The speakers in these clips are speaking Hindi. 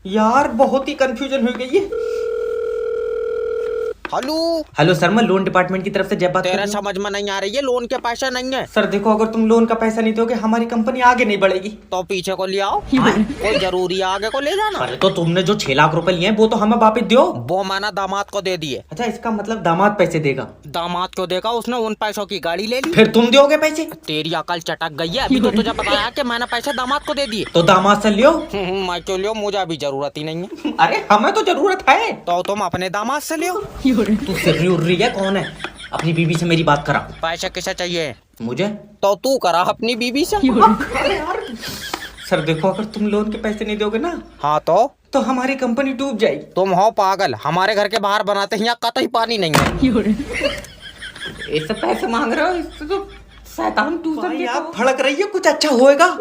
यार बहुत ही कंफ्यूजन हो गई है। हेलो। हेलो सर, मैं लोन डिपार्टमेंट की तरफ से जय बात कर तेरा रहा हूँ। समझ में नहीं आ रही है, लोन के पैसे नहीं है सर देखो, अगर तुम लोन का पैसा नहीं दोगे हमारी कंपनी आगे नहीं बढ़ेगी। तो पीछे को ले आओ। कोई जरूरी है आगे को ले जाना? अरे तो तुमने जो 6 लाख रुपए लिए हैं वो तो हमें वापस दो। वो मैंने दामाद को दे दिए। अच्छा, इसका मतलब दामाद पैसे देगा। दामाद को देगा, उसने उन पैसों की गाड़ी ले ली। फिर तुम दोगे पैसे? तेरी अकल चटक गई है, अभी तो तुझे बताया कि मैंने पैसे दामाद को दे दिए। तो दामाद से लियो। मैं क्यों लियो, मुझे अभी जरूरत ही नहीं है। अरे हमें तो जरूरत है। तो तुम अपने दामाद से लियो। तू सिर्री उर्री है, कौन है? अपनी बीबी से मेरी बात करा। पैसे किसे चाहिए? मुझे। तो तू करा अपनी बीबी से। अरे यार सर देखो, अगर तुम लोन के पैसे नहीं दोगे ना हाँ तो हमारी कंपनी डूब जाएगी। तुम हो पागल, हमारे घर के बाहर बनाते हैं, यहाँ कतई पानी नहीं है। इससे पैसे मांग रहे हो, इससे तो शैतान ट्यूशन आप भड़क रही है, कुछ अच्छा होएगा।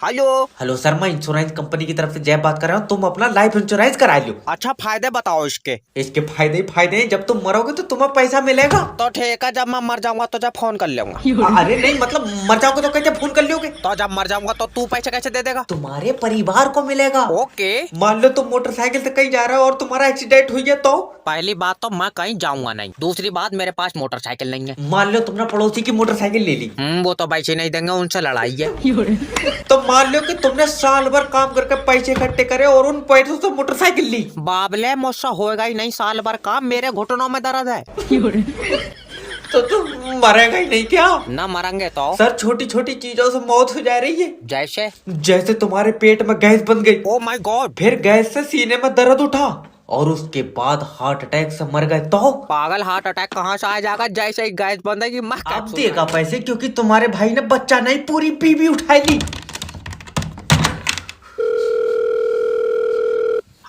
हेलो। हेलो सर, मैं इंश्योरेंस कंपनी की तरफ से जय बात कर रहा हूँ। तुम अपना लाइफ इंश्योरेंस करा लो। अच्छा, फायदे बताओ इसके। इसके फायदे ही फायदे हैं, जब तुम मरोगे तो तुम्हें पैसा मिलेगा। तो ठीक है, जब मैं मर जाऊंगा तो जब फोन कर लूंगा। अरे नहीं, मतलब मर जाओगे तो कैसे फोन कर लोगे? तो जब मर जाऊंगा तो तू पैसे कैसे दे देगा? तुम्हारे परिवार को मिलेगा। ओके। मान लो तुम मोटरसाइकिल से कहीं जा रहे हो और तुम्हारा एक्सीडेंट हुई है तो? पहली बात तो मैं कहीं जाऊंगा नहीं, दूसरी बात मेरे पास मोटरसाइकिल नहीं है। मान लो तुमने पड़ोसी की मोटरसाइकिल ले ली। वो तो पैसे नहीं देंगे, उनसे लड़ाई है। तो मान लो कि तुमने साल भर काम करके पैसे इकट्ठे करे और उन पैसों से मोटरसाइकिल ली। बाबले, मुझसे होएगा ही नहीं साल भर काम, मेरे घुटनों में दर्द है। तो तुम मरेगा ही नहीं क्या? न मरेंगे तो? सर छोटी छोटी चीजों से मौत हो जा रही है। जैसे? जैसे तुम्हारे पेट में गैस बन गई। Oh my God. फिर गैस से सीने में दर्द उठा और उसके बाद हार्ट अटैक से मर गए तो? पागल, हार्ट अटैक कहाँ से आ जाएगा? जैसे ही गैस बंदेगी मैं अब देगा पैसे, क्योंकि तुम्हारे भाई ने बच्चा नहीं पूरी बीबी उठाई ली।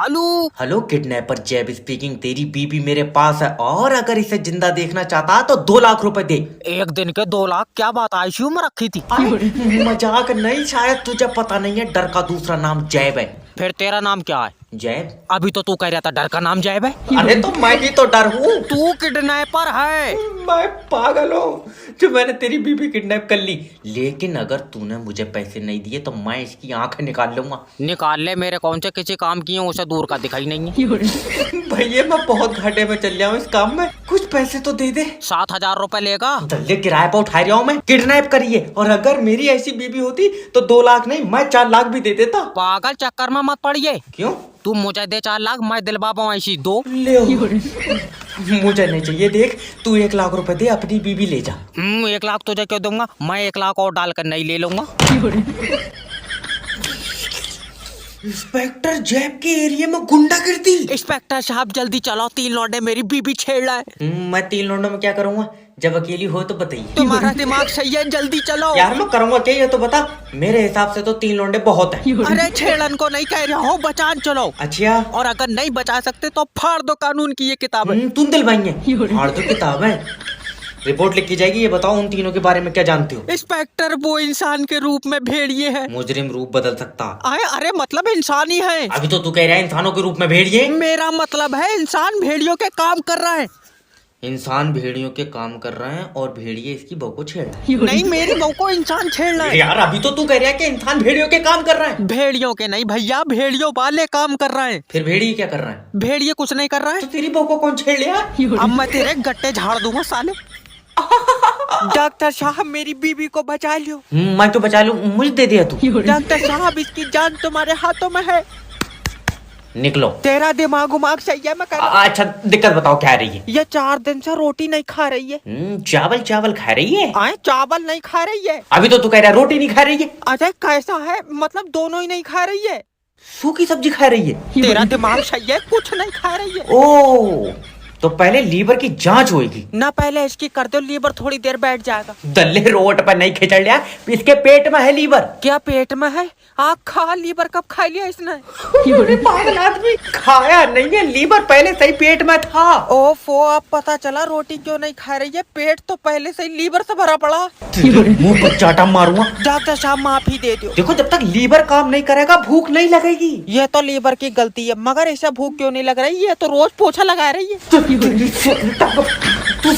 हेलो। हेलो किडनैपर जैब स्पीकिंग। तेरी बीबी मेरे पास है और अगर इसे जिंदा देखना चाहता तो 2 लाख रुपए दे। एक दिन के 2 लाख? क्या बात, आईसीयू में रखी थी? मजाक नहीं, शायद तुझे पता नहीं है, डर का दूसरा नाम जैब है। फिर तेरा नाम क्या है? जैब। अभी तो तू कह रहा था डर का नाम जैब है। अरे तो मैं ही तो डर हूँ। तू किडनैपर है। मैं पागल हूँ जो मैंने तेरी बीबी किडनैप कर ली। लेकिन अगर तूने मुझे पैसे नहीं दिए तो मैं इसकी आंखें निकाल लूंगा। निकाल ले, मेरे कौन से किसी काम की है, उसे दूर का दिखाई नहीं है। भैया मैं बहुत घाटे में चल रहा हूँ इस काम में, कुछ पैसे तो दे दे। 7,000 रुपए लेगा? दल्ले किराए पर उठा रहा हूँ मैं, किडनैप करिए। और अगर मेरी ऐसी बीबी होती तो 2 लाख नहीं, मैं 4 लाख भी दे देता। पागल, चक्कर में मत पड़िए। क्यों? तू मुझे दे 4 लाख, मैं दिलवा पाऊँ ऐसी 2। ले मुझे नहीं चाहिए। देख तू 1 लाख रुपए दे, अपनी बीबी ले जा। 1 लाख तुझे क्यों दूंगा, मैं 1 लाख और डालकर नहीं ले लूंगा। इंस्पेक्टर जैब के एरिया में गुंडागर्दी। इंस्पेक्टर साहब जल्दी चलो, 3 लौंडे मेरी बीबी छेड़ रहा है। मैं 3 लौंडों में क्या करूंगा? जब अकेली हो तो बताइए। तुम्हारा दिमाग सही है, जल्दी चलो। यार मैं करूंगा क्या, ये तो बता। मेरे हिसाब से तो 3 लौंडे बहुत है। अरे छेड़न को नहीं कह रहा हूँ, बचान चलो। अच्छा, और अगर नहीं बचा सकते तो फाड़ दो कानून की ये किताब। तुम दिलवाएंगे? फाड़ दो किताब है, रिपोर्ट लिखी जाएगी। ये बताओ उन तीनों के बारे में क्या जानते हो? इंस्पेक्टर वो इंसान के रूप में भेड़िए है। मुजरिम रूप बदल सकता। अरे मतलब इंसान ही है। अभी तो तू कह रहा है इंसानों के रूप में भेड़िए। मेरा मतलब है इंसान भेड़ियों के काम कर रहा है। इंसान भेड़ियों के काम कर रहे हैं और भेड़िए इसकी बहू को छेड़ रहा है। नहीं, मेरी बहू को इंसान छेड़ रहा है। यार अभी तो तू कह रहा है कि इंसान भेड़ियों के काम कर रहा है। भेड़ियों के नहीं भैया, भेड़ियों वाले काम कर रहे हैं। फिर भेड़िए क्या कर रहा है? भेड़िए कुछ नहीं कर रहा है। तो तेरी बहू को कौन छेड़ लिया? अब मैं तेरे गट्टे झाड़ दूंगा साले। डॉक्टर साहब मेरी बीबी को बचा लो। मैं तो बचा लूं, मुझे दे दिया तू। डॉक्टर साहब इसकी जान तुम्हारे हाथों में है। निकलो। तेरा दिमाग उमाग सही है, मैं कर अच्छा दिक्कत बताओ क्या आ रही है? ये 4 दिन से रोटी नहीं खा रही है। चावल चावल खा रही है? चावल नहीं खा रही है। अभी तो तू कह रहा है रोटी नहीं खा रही है। अरे कैसा है, मतलब दोनों ही नहीं खा रही है। सूखी सब्जी खा रही है? तेरा दिमाग सही है, कुछ नहीं खा रही है। ओ, तो पहले लीवर की जांच होगी ना, पहले इसकी कर दो, लीवर थोड़ी देर बैठ जाएगा। दल्ले रोड पर नहीं खिंचड़ लिया, इसके पेट में है लीवर। क्या पेट में है? आग खा, लीवर कब खा लिया इसने? पागल आदमी, खाया नहीं है, लीवर पहले से ही पेट में था। ओफो, अब पता चला रोटी क्यों नहीं खा रही है, पेट तो पहले से ही लीवर से भरा पड़ा। मुंह पर चाटा मारूंगा। डॉक्टर साहब माफी दे दो। देखो जब तक लीवर काम नहीं करेगा भूख नहीं लगेगी। ये तो लीवर की गलती है, मगर इसे भूख क्यों नहीं लग रही? ये तो रोज पोछा लगा रही है। तू